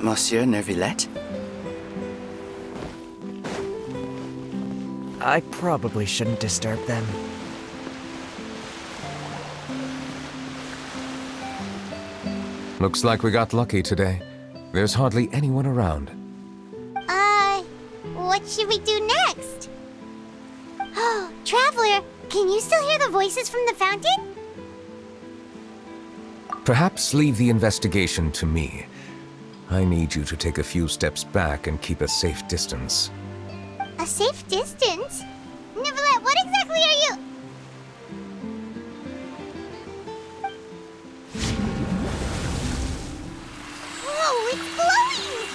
Monsieur Neuvillette? I probably shouldn't disturb them. Looks like we got lucky today. There's hardly anyone around. What should we do next? Oh, Traveler, can you still hear the voices from the fountain? Perhaps leave the investigation to me. I need you to take a few steps back and keep a safe distance. A safe distance? Neuvillette, what exactly are you... Whoa, it's glowing!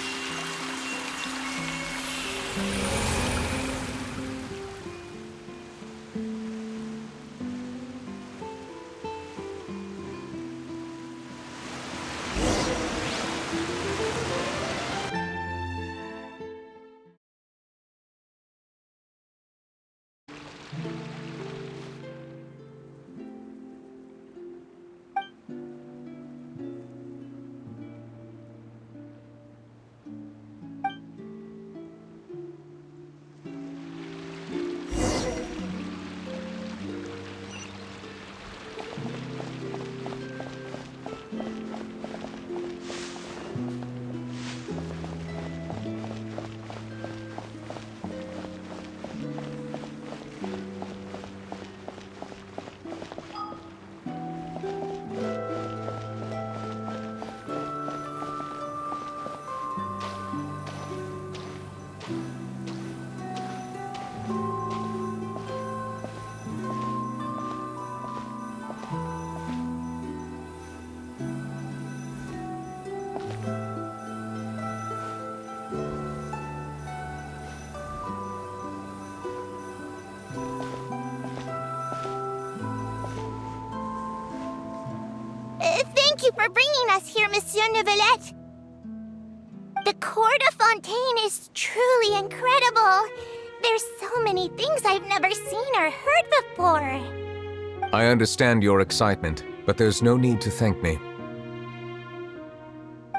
Thank you for bringing us here, Monsieur Neuvillette. The court of Fontaine is truly incredible. There's so many things I've never seen or heard before. I understand your excitement, but there's no need to thank me.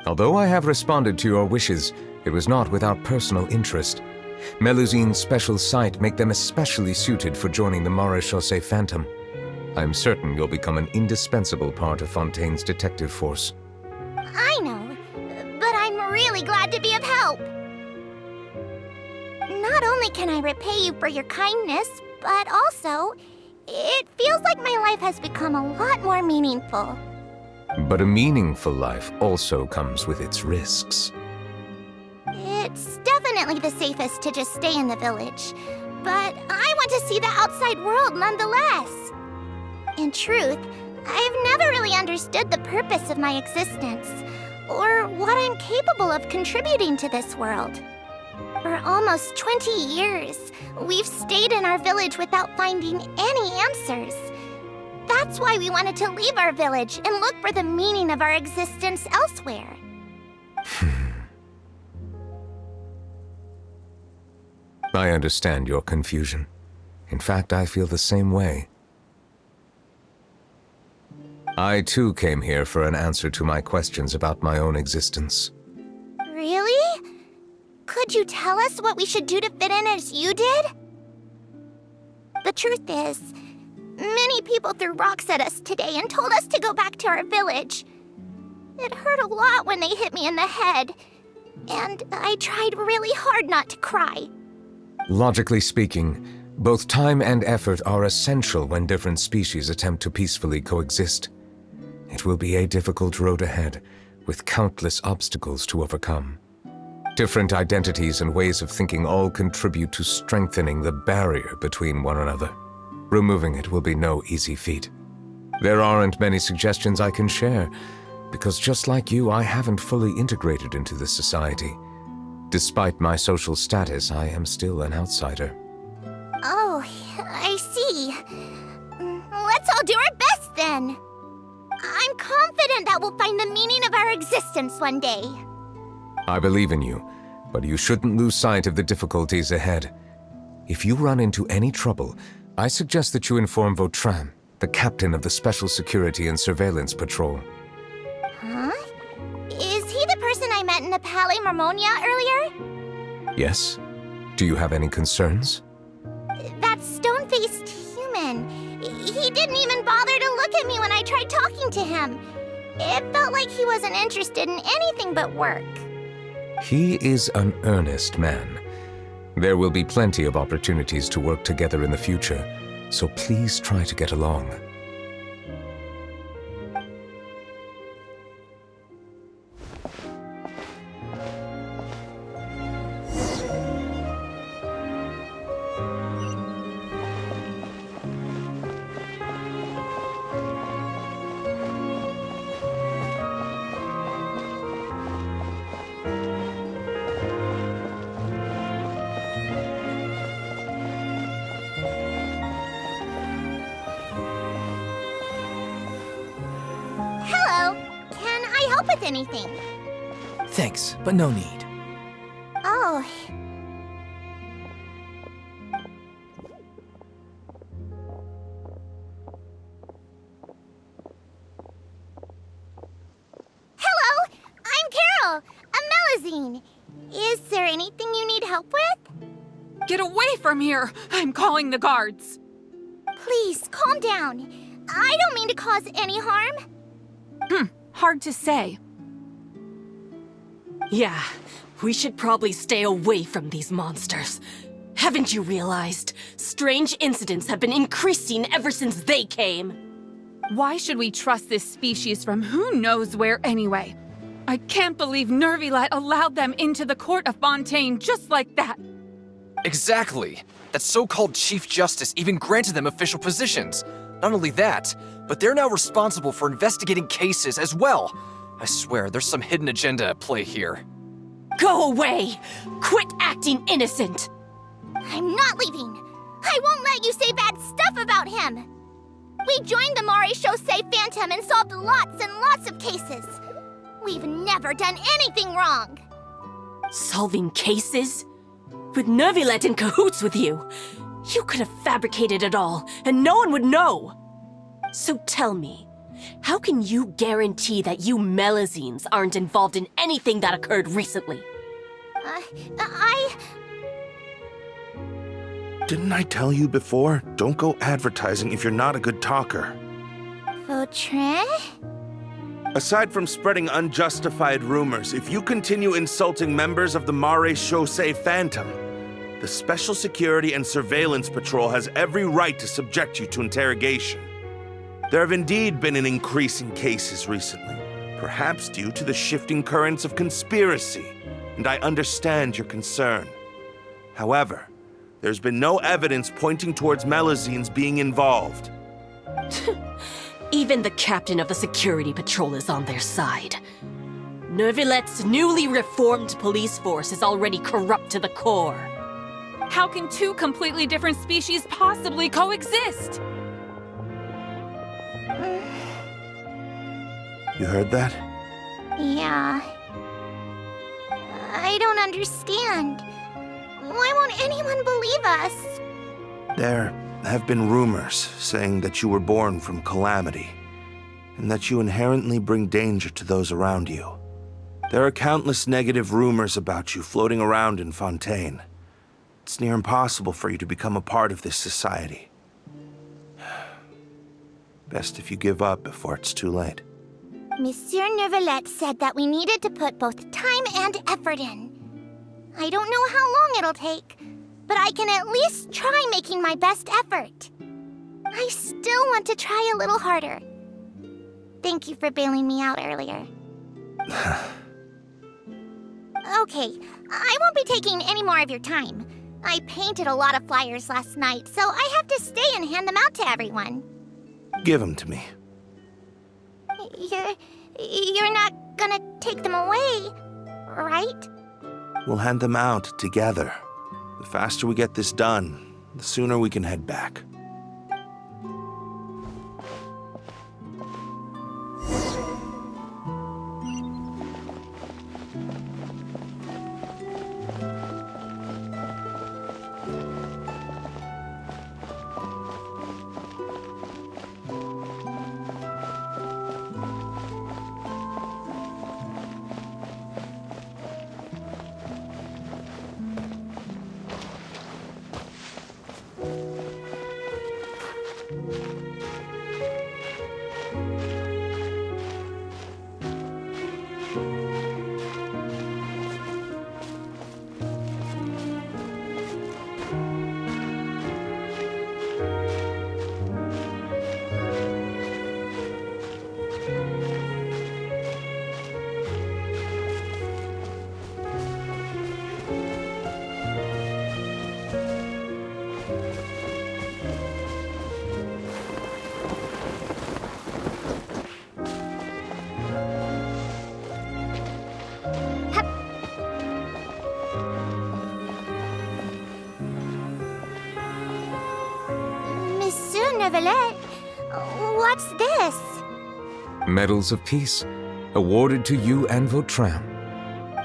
Although I have responded to your wishes, it was not without personal interest. Melusine's special sight make them especially suited for joining the Maréchaussée Phantom. I'm certain you'll become an indispensable part of Fontaine's detective force. I know, but I'm really glad to be of help. Not only can I repay you for your kindness, but also, it feels like my life has become a lot more meaningful. But a meaningful life also comes with its risks. It's definitely the safest to just stay in the village, but I want to see the outside world nonetheless. In truth, I've never really understood the purpose of my existence, or what I'm capable of contributing to this world. For almost 20 years, we've stayed in our village without finding any answers. That's why we wanted to leave our village and look for the meaning of our existence elsewhere. I understand your confusion. In fact, I feel the same way. I too came here for an answer to my questions about my own existence. Really? Could you tell us what we should do to fit in as you did? The truth is, many people threw rocks at us today and told us to go back to our village. It hurt a lot when they hit me in the head, and I tried really hard not to cry. Logically speaking, both time and effort are essential when different species attempt to peacefully coexist. It will be a difficult road ahead, with countless obstacles to overcome. Different identities and ways of thinking all contribute to strengthening the barrier between one another. Removing it will be no easy feat. There aren't many suggestions I can share, because just like you, I haven't fully integrated into this society. Despite my social status, I am still an outsider. Oh, I see. Let's all do our best then. I'm confident that we'll find the meaning of our existence one day. I believe in you, but you shouldn't lose sight of the difficulties ahead. If you run into any trouble, I suggest that you inform Vautrin, the captain of the Special Security and Surveillance Patrol. Huh? Is he the person I met in the past? Palais Mermonia earlier? Yes? Do you have any concerns? That stone-faced human. He didn't even bother to look at me when I tried talking to him. It felt like he wasn't interested in anything but work. He is an earnest man. There will be plenty of opportunities to work together in the future, so please try to get along. With anything. Thanks, but no need. Oh. Hello, I'm Carol, a Melusine. Is there anything you need help with? Get away from here! I'm calling the guards! Please, calm down. I don't mean to cause any harm. Hard to say. Yeah, we should probably stay away from these monsters. Haven't you realized? Strange incidents have been increasing ever since they came. Why should we trust this species from who knows where anyway? I can't believe Neuvillette allowed them into the court of Fountain just like that. Exactly. That so-called Chief Justice even granted them official positions. Not only that, but they're now responsible for investigating cases as well. I swear, there's some hidden agenda at play here. Go away! Quit acting innocent! I'm not leaving. I won't let you say bad stuff about him. We joined the Mare Chaussee Phantom and solved lots and lots of cases. We've never done anything wrong. Solving cases? With Neuvillette in cahoots with you? You could have fabricated it all, and no one would know. So tell me, how can you guarantee that you Melusines aren't involved in anything that occurred recently? Didn't I tell you before? Don't go advertising if you're not a good talker. Vautrin? Aside from spreading unjustified rumors, if you continue insulting members of the Mare Chaussee Phantom, the Special Security and Surveillance Patrol has every right to subject you to interrogation. There have indeed been an increase in cases recently, perhaps due to the shifting currents of conspiracy, and I understand your concern. However, there's been no evidence pointing towards Melusines being involved. Even the captain of the security patrol is on their side. Neuvillette's newly reformed police force is already corrupt to the core. How can two completely different species possibly coexist? You heard that? Yeah. I don't understand. Why won't anyone believe us? There have been rumors saying that you were born from calamity, and that you inherently bring danger to those around you. There are countless negative rumors about you floating around in Fontaine. It's near impossible for you to become a part of this society. Best if you give up before it's too late. Monsieur Neuvillette said that we needed to put both time and effort in. I don't know how long it'll take, but I can at least try making my best effort. I still want to try a little harder. Thank you for bailing me out earlier. Okay, I won't be taking any more of your time. I painted a lot of flyers last night, so I have to stay and hand them out to everyone. Give them to me. You're not gonna take them away, right? We'll hand them out together. The faster we get this done, the sooner we can head back. Monsieur Neuvillette, what's this? Medals of Peace, awarded to you and Vautrin.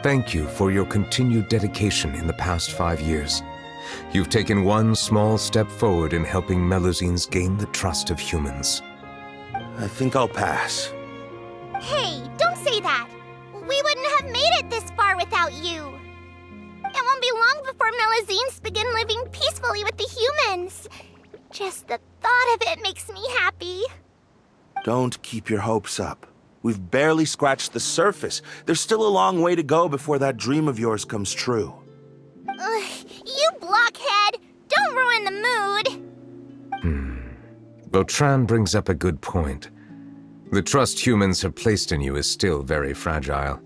Thank you for your continued dedication in the past 5 years. You've taken one small step forward in helping Melusines gain the trust of humans. I think I'll pass. Hey, don't say that. We wouldn't have made it this far without you. It won't be long before Melusines begin living peacefully with the humans. Just the thought of it makes me happy. Don't keep your hopes up. We've barely scratched the surface. There's still a long way to go before that dream of yours comes true. Ugh, you blockhead! Don't ruin the mood! Vautrin brings up a good point. The trust humans have placed in you is still very fragile.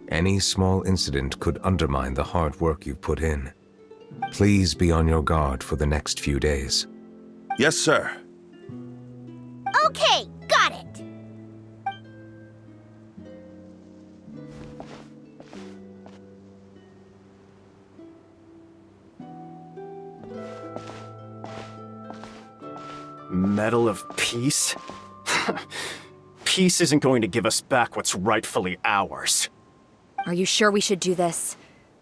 Any small incident could undermine the hard work you've put in. Please be on your guard for the next few days. Yes, sir. Okay, got it! Medal of Peace? Peace isn't going to give us back what's rightfully ours. Are you sure we should do this?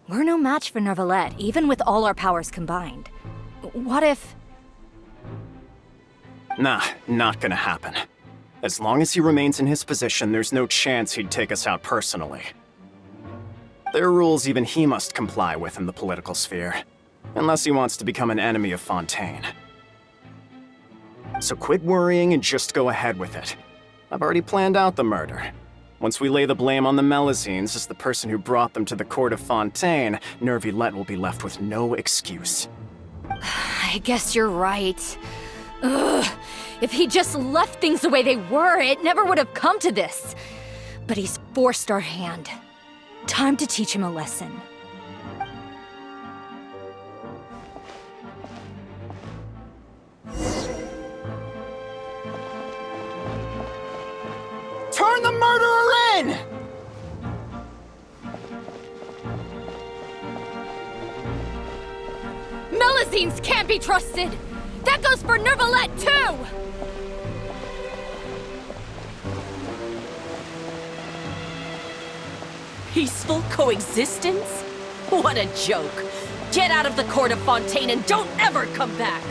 We're no match for Neuvillette, even with all our powers combined. What if... Nah, not gonna happen. As long as he remains in his position, there's no chance he'd take us out personally. There are rules even he must comply with in the political sphere, unless he wants to become an enemy of Fontaine. So quit worrying and just go ahead with it. I've already planned out the murder. Once we lay the blame on the Melusines as the person who brought them to the court of Fontaine, Neuvillette will be left with no excuse. I guess you're right. Ugh. If he just left things the way they were, it never would have come to this. But he's forced our hand. Time to teach him a lesson. Turn the murderer in! Melusines can't be trusted! That goes for Neuvillette, too! Peaceful coexistence? What a joke. Get out of the court of Fontaine and don't ever come back!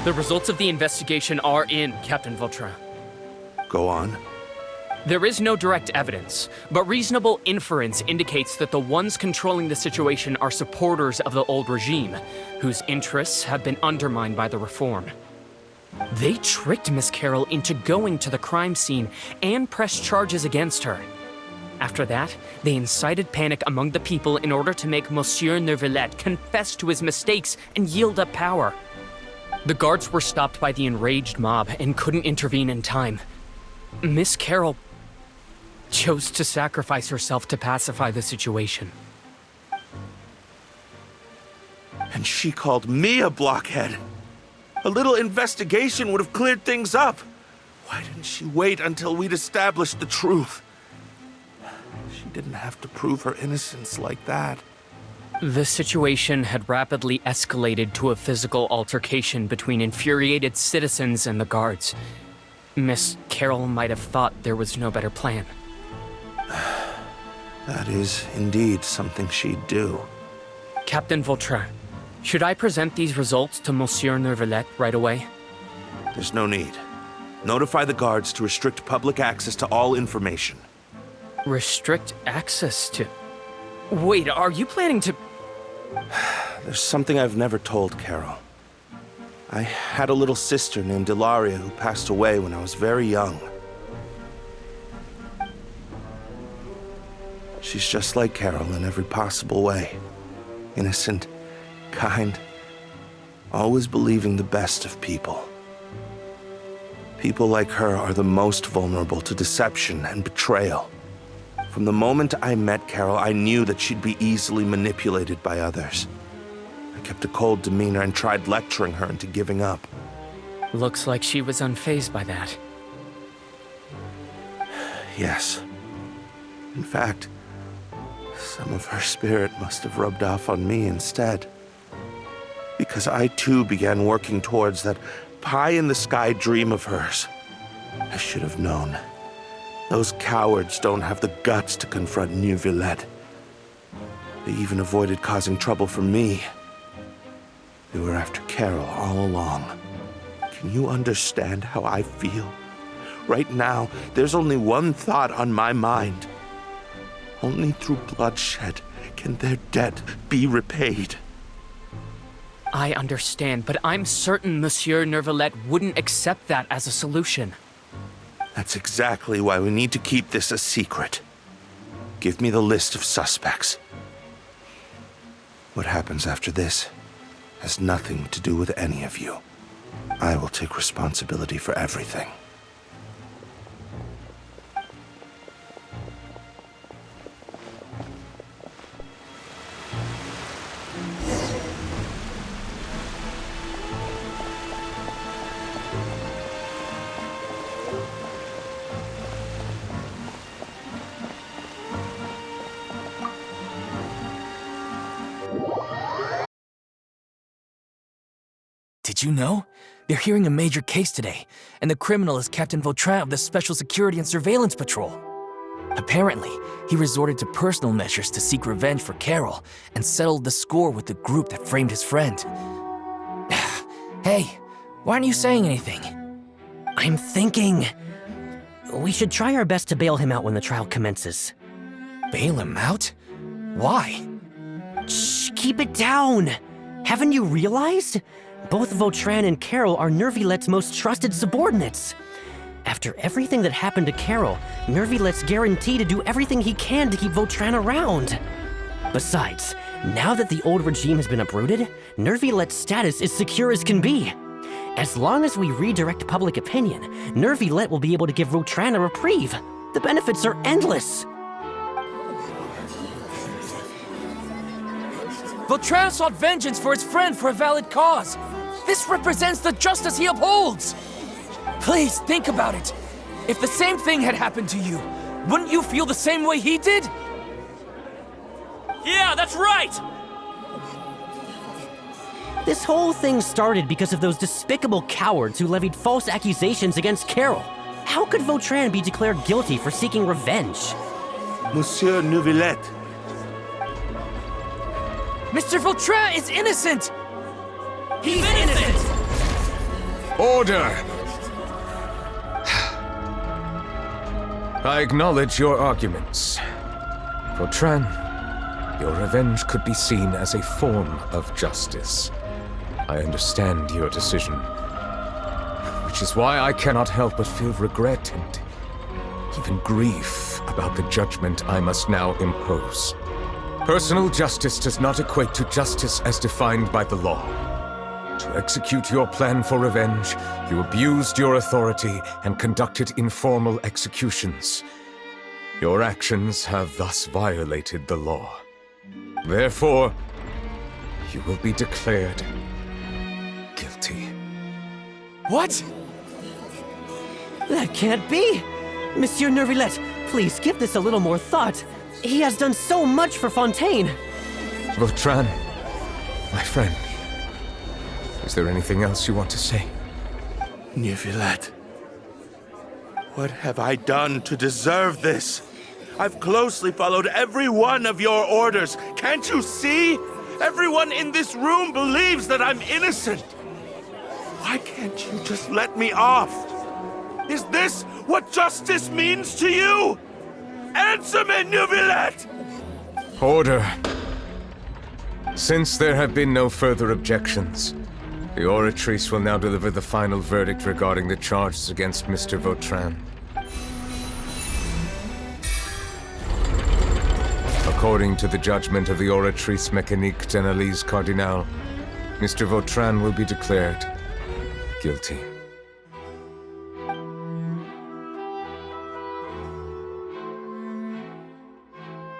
The results of the investigation are in, Captain Vautrin. Go on. There is no direct evidence, but reasonable inference indicates that the ones controlling the situation are supporters of the old regime, whose interests have been undermined by the reform. They tricked Miss Carroll into going to the crime scene and pressed charges against her. After that, they incited panic among the people in order to make Monsieur Neuvillette confess to his mistakes and yield up power. The guards were stopped by the enraged mob and couldn't intervene in time. Miss Carroll chose to sacrifice herself to pacify the situation. And she called me a blockhead. A little investigation would have cleared things up. Why didn't she wait until we'd established the truth? She didn't have to prove her innocence like that. The situation had rapidly escalated to a physical altercation between infuriated citizens and the guards. Miss Carroll might have thought there was no better plan. That is indeed something she'd do. Captain Vautrin, should I present these results to Monsieur Neuvillette right away? There's no need. Notify the guards to restrict public access to all information. Restrict access to... Wait, are you planning to... There's something I've never told Carol. I had a little sister named Ilaria who passed away when I was very young. She's just like Carol in every possible way. Innocent, kind, always believing the best of people. People like her are the most vulnerable to deception and betrayal. From the moment I met Carol, I knew that she'd be easily manipulated by others. I kept a cold demeanor and tried lecturing her into giving up. Looks like she was unfazed by that. Yes. In fact, some of her spirit must have rubbed off on me instead. Because I too began working towards that pie-in-the-sky dream of hers. I should have known. Those cowards don't have the guts to confront Neuvillette. They even avoided causing trouble for me. They were after Carol all along. Can you understand how I feel? Right now, there's only one thought on my mind. Only through bloodshed can their debt be repaid. I understand, but I'm certain Monsieur Neuvillette wouldn't accept that as a solution. That's exactly why we need to keep this a secret. Give me the list of suspects. What happens after this has nothing to do with any of you. I will take responsibility for everything. Did you know? They're hearing a major case today, and the criminal is Captain Vautrin of the Special Security and Surveillance Patrol. Apparently, he resorted to personal measures to seek revenge for Carol and settled the score with the group that framed his friend. Hey, why aren't you saying anything? I'm thinking... we should try our best to bail him out when the trial commences. Bail him out? Why? Shh, keep it down! Haven't you realized? Both Vautrin and Carol are Neuvillette's most trusted subordinates. After everything that happened to Carol, Neuvillette's guaranteed to do everything he can to keep Vautrin around. Besides, now that the old regime has been uprooted, Neuvillette's status is secure as can be. As long as we redirect public opinion, Neuvillette will be able to give Vautrin a reprieve. The benefits are endless. Vautrin sought vengeance for his friend for a valid cause. This represents the justice he upholds. Please think about it. If the same thing had happened to you, wouldn't you feel the same way he did? Yeah, that's right! This whole thing started because of those despicable cowards who levied false accusations against Carol. How could Vautrin be declared guilty for seeking revenge? Monsieur Neuvillette. Mr. Vautrin is innocent! He's innocent! Order! I acknowledge your arguments. Vautrin, your revenge could be seen as a form of justice. I understand your decision, which is why I cannot help but feel regret and even grief about the judgment I must now impose. Personal justice does not equate to justice as defined by the law. To execute your plan for revenge, you abused your authority and conducted informal executions. Your actions have thus violated the law. Therefore, you will be declared guilty. What? That can't be! Monsieur Neuvillette, please give this a little more thought. He has done so much for Fontaine. Vautrin, my friend, is there anything else you want to say? Neuvillette. What have I done to deserve this? I've closely followed every one of your orders. Can't you see? Everyone in this room believes that I'm innocent. Why can't you just let me off? Is this what justice means to you? Answer me, Neuvillette! Order. Since there have been no further objections, the Oratrice will now deliver the final verdict regarding the charges against Mr. Vautrin. According to the judgment of the Oratrice Mécanique d'Analyse Cardinale, Mr. Vautrin will be declared guilty.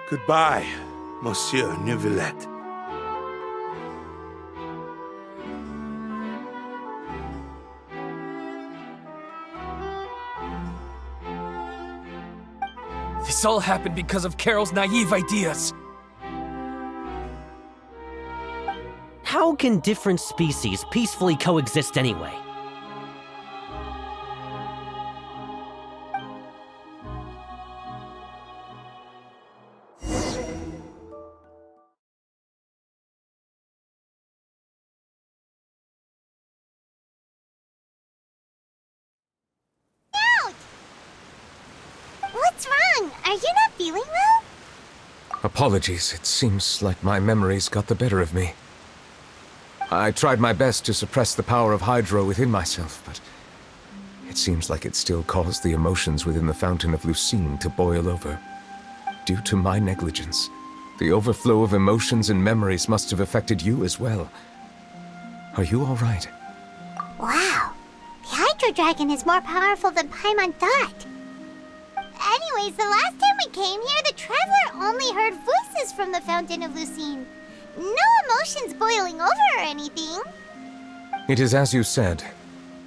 Goodbye, Monsieur Neuvillette. This all happened because of Carol's naive ideas. How can different species peacefully coexist anyway? What's wrong? Are you not feeling well? Apologies, it seems like my memories got the better of me. I tried my best to suppress the power of Hydro within myself, but it seems like it still caused the emotions within the Fountain of Lucine to boil over. Due to my negligence, the overflow of emotions and memories must have affected you as well. Are you all right? Wow. The Hydro Dragon is more powerful than Paimon thought. Anyways, the last time we came here, the Traveler only heard voices from the Fountain of Lucine. No emotions boiling over or anything. It is as you said.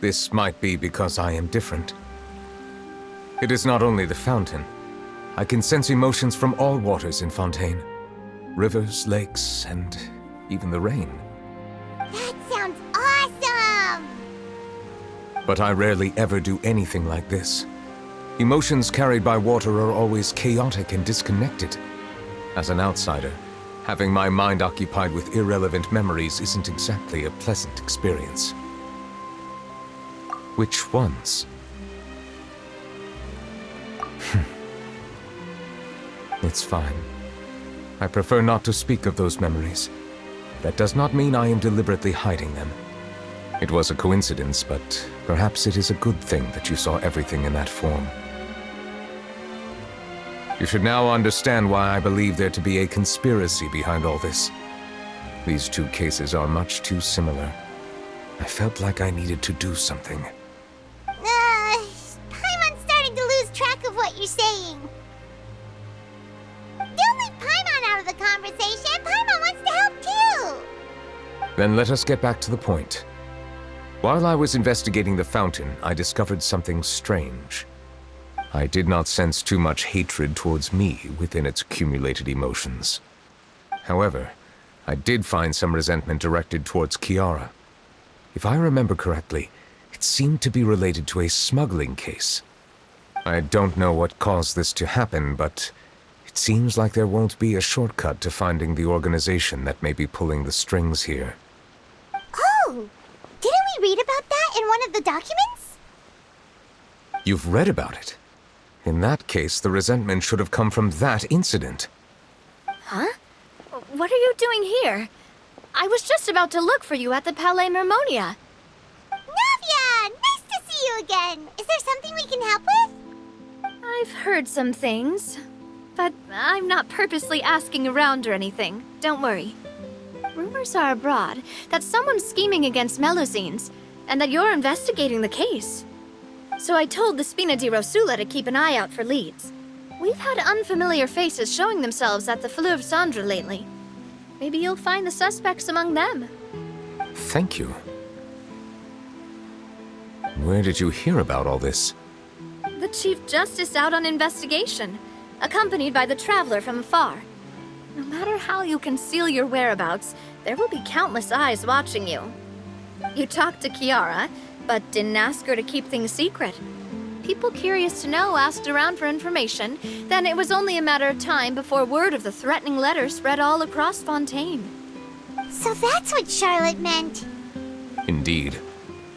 This might be because I am different. It is not only the fountain. I can sense emotions from all waters in Fontaine. Rivers, lakes, and even the rain. That sounds awesome! But I rarely ever do anything like this. Emotions carried by water are always chaotic and disconnected. As an outsider, having my mind occupied with irrelevant memories isn't exactly a pleasant experience. Which ones? It's fine. I prefer not to speak of those memories. That does not mean I am deliberately hiding them. It was a coincidence, but perhaps it is a good thing that you saw everything in that form. You should now understand why I believe there to be a conspiracy behind all this. These two cases are much too similar. I felt like I needed to do something. Paimon's starting to lose track of what you're saying. Don't leave Paimon out of the conversation. Paimon wants to help too. Then let us get back to the point. While I was investigating the fountain, I discovered something strange. I did not sense too much hatred towards me within its accumulated emotions. However, I did find some resentment directed towards Kiara. If I remember correctly, it seemed to be related to a smuggling case. I don't know what caused this to happen, but it seems like there won't be a shortcut to finding the organization that may be pulling the strings here. Oh! Didn't we read about that in one of the documents? You've read about it? In that case, the resentment should have come from that incident. Huh? What are you doing here? I was just about to look for you at the Palais Mermonia. Navia! Nice to see you again! Is there something we can help with? I've heard some things, but I'm not purposely asking around or anything. Don't worry. Rumors are abroad that someone's scheming against Melusines, and that you're investigating the case. So I told the Spina di Rosula to keep an eye out for leads. We've had unfamiliar faces showing themselves at the Fleuve Cendre lately. Maybe you'll find the suspects among them. Thank you. Where did you hear about all this? The Chief Justice out on investigation, accompanied by the Traveler from afar. No matter how you conceal your whereabouts, there will be countless eyes watching you. You talked to Kiara, but didn't ask her to keep things secret. People curious to know asked around for information, then it was only a matter of time before word of the threatening letter spread all across Fontaine. So that's what Charlotte meant. Indeed.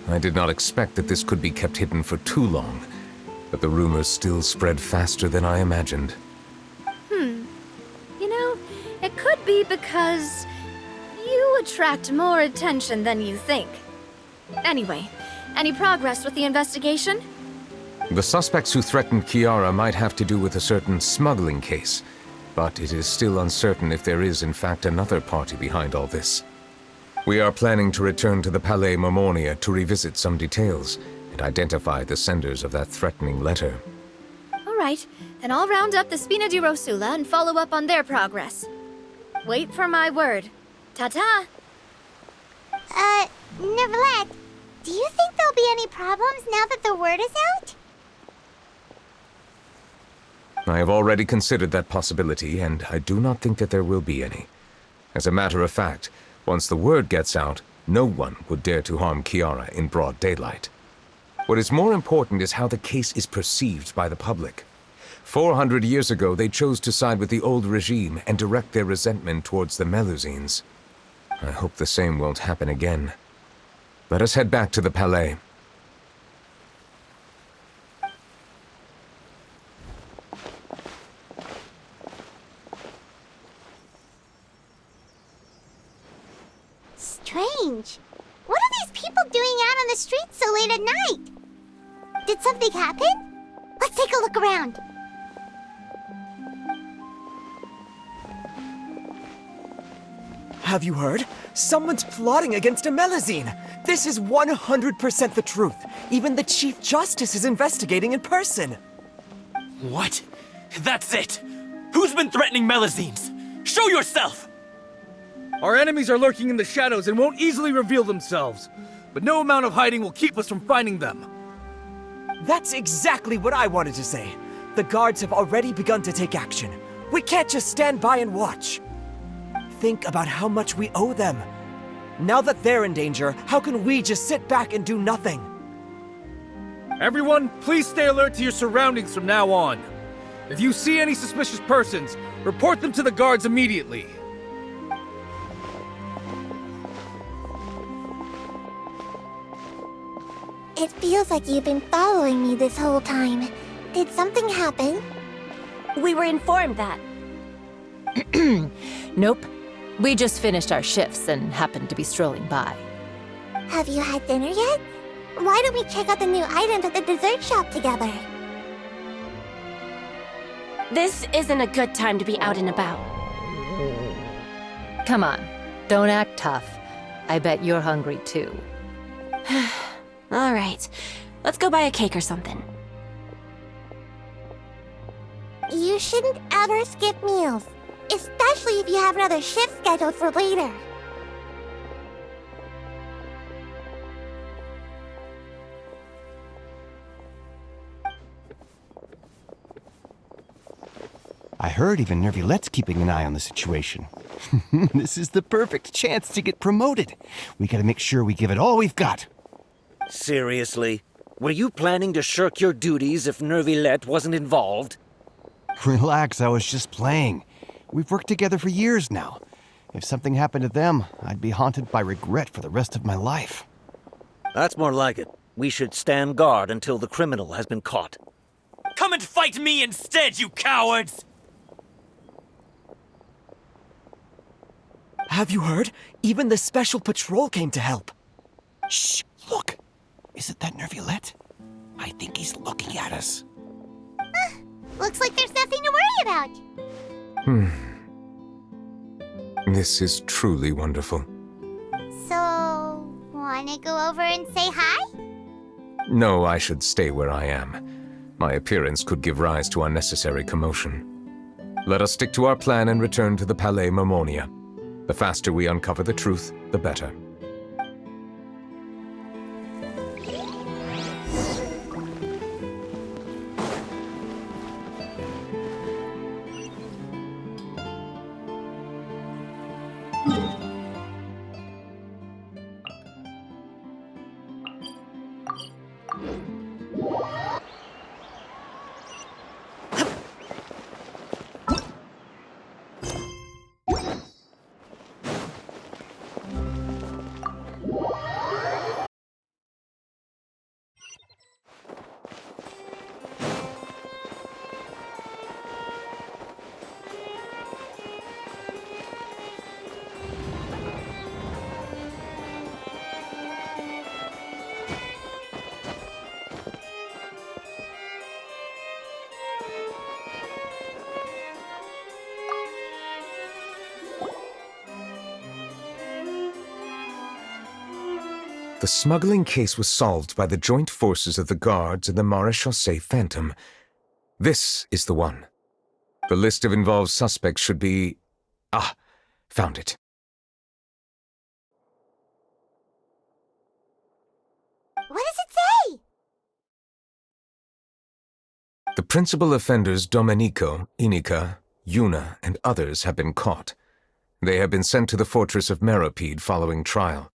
I did not expect that this could be kept hidden for too long, but the rumors still spread faster than I imagined. You know, it could be because you attract more attention than you think. Anyway, any progress with the investigation? The suspects who threatened Kiara might have to do with a certain smuggling case, but it is still uncertain if there is in fact another party behind all this. We are planning to return to the Palais Mermonia to revisit some details and identify the senders of that threatening letter. All right. Then I'll round up the Spina di Rosula and follow up on their progress. Wait for my word. Ta-ta! Neuvillette, do you think there'll be any problems now that the word is out? I have already considered that possibility, and I do not think that there will be any. As a matter of fact, once the word gets out, no one would dare to harm Kiara in broad daylight. What is more important is how the case is perceived by the public. 400 years ago, they chose to side with the old regime and direct their resentment towards the Melusines. I hope the same won't happen again. Let us head back to the Palais. Strange. What are these people doing out on the streets so late at night? Did something happen? Let's take a look around. Have you heard? Someone's plotting against a Melusine. This is 100% the truth. Even the Chief Justice is investigating in person. What? That's it! Who's been threatening Melusines? Show yourself! Our enemies are lurking in the shadows and won't easily reveal themselves. But no amount of hiding will keep us from finding them. That's exactly what I wanted to say. The guards have already begun to take action. We can't just stand by and watch. Think about how much we owe them. Now that they're in danger, how can we just sit back and do nothing? Everyone, please stay alert to your surroundings from now on. If you see any suspicious persons, report them to the guards immediately. It feels like you've been following me this whole time. Did something happen? We were informed that. Nope. We just finished our shifts and happened to be strolling by. Have you had dinner yet? Why don't we check out the new items at the dessert shop together? This isn't a good time to be out and about. Come on, don't act tough. I bet you're hungry too. All right, let's go buy a cake or something. You shouldn't ever skip meals, especially if you have another shift scheduled for later. I heard even Neuvillette's keeping an eye on the situation. This is the perfect chance to get promoted. We gotta make sure we give it all we've got. Seriously? Were you planning to shirk your duties if Neuvillette wasn't involved? Relax, I was just playing. We've worked together for years now. If something happened to them, I'd be haunted by regret for the rest of my life. That's more like it. We should stand guard until the criminal has been caught. Come and fight me instead, you cowards! Have you heard? Even the special patrol came to help. Shh! Look! Isn't that Neuvillette? I think he's looking at us. Looks like there's nothing to worry about. This is truly wonderful. So, wanna go over and say hi? No, I should stay where I am. My appearance could give rise to unnecessary commotion. Let us stick to our plan and return to the Palais Mermonia. The faster we uncover the truth, the better. The smuggling case was solved by the joint forces of the guards and the Maréchaussée Phantom. This is the one. The list of involved suspects should be... Ah, found it. What does it say? The principal offenders Domenico, Inica, Yuna, and others have been caught. They have been sent to the fortress of Meropide following trial.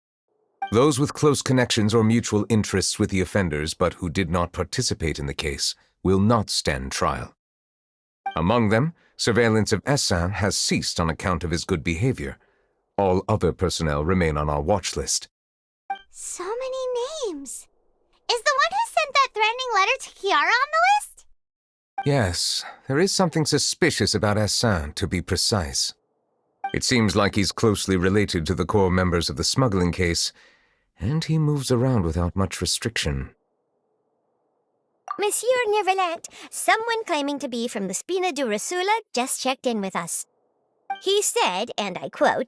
Those with close connections or mutual interests with the offenders but who did not participate in the case will not stand trial. Among them, surveillance of Essin has ceased on account of his good behavior. All other personnel remain on our watch list. So many names. Is the one who sent that threatening letter to Kiara on the list? Yes, there is something suspicious about Essin, to be precise. It seems like he's closely related to the core members of the smuggling case, and he moves around without much restriction. Monsieur Neuvillette, someone claiming to be from the Spina di Rosula just checked in with us. He said, and I quote,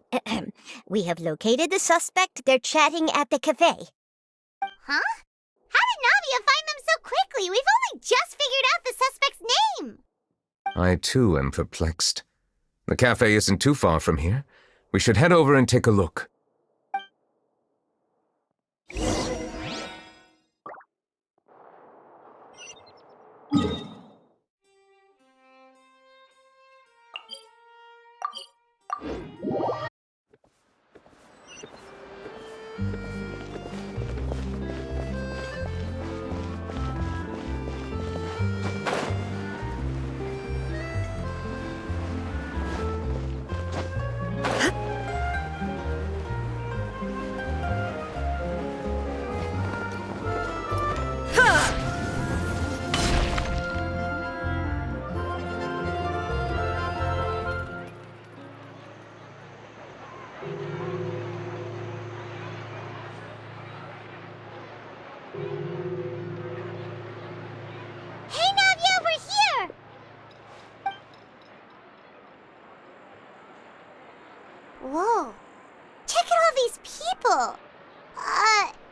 "We have located the suspect. They're chatting at the cafe." Huh? How did Navia find them so quickly? We've only just figured out the suspect's name. I too am perplexed. The cafe isn't too far from here. We should head over and take a look. Hey, Navia, we're here! Whoa. Check out all these people.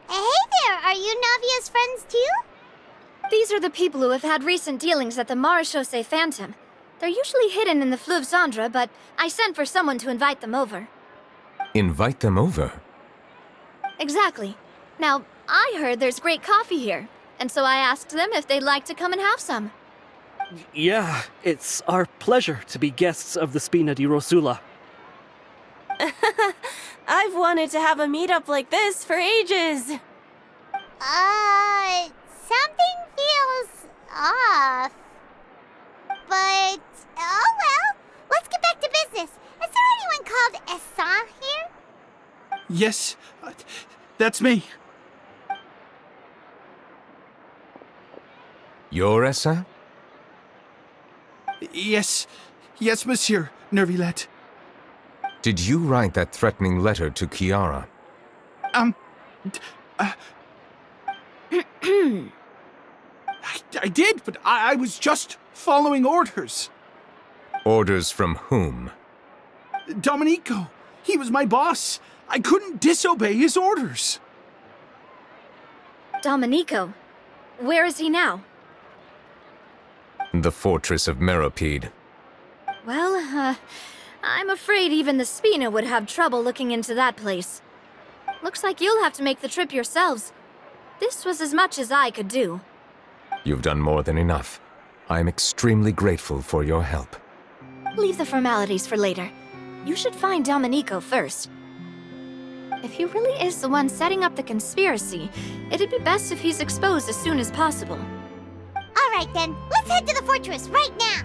Hey there, are you Navia's friends too? These are the people who have had recent dealings at the Marechaussee Phantom. They're usually hidden in the Fleuve Cendre, but I sent for someone to invite them over. Invite them over? Exactly. Now, I heard there's great coffee here, and so I asked them if they'd like to come and have some. Yeah, it's our pleasure to be guests of the Spina di Rosula. I've wanted to have a meetup like this for ages. Something feels off. But, oh well, let's get back to business. Is there anyone called Essin here? Yes, that's me. You're Essin? Yes, monsieur Neuvillette. Did you write that threatening letter to Kiara? I did, but I was just following orders. Orders from whom? Domenico. He was my boss. I couldn't disobey his orders. Domenico? Where is he now? The fortress of Meropide. Well, I'm afraid even the Spina would have trouble looking into that place. Looks like you'll have to make the trip yourselves. This was as much as I could do. You've done more than enough. I am extremely grateful for your help. Leave the formalities for later. You should find Domenico first. If he really is the one setting up the conspiracy, it'd be best if he's exposed as soon as possible. All right then, let's head to the fortress right now.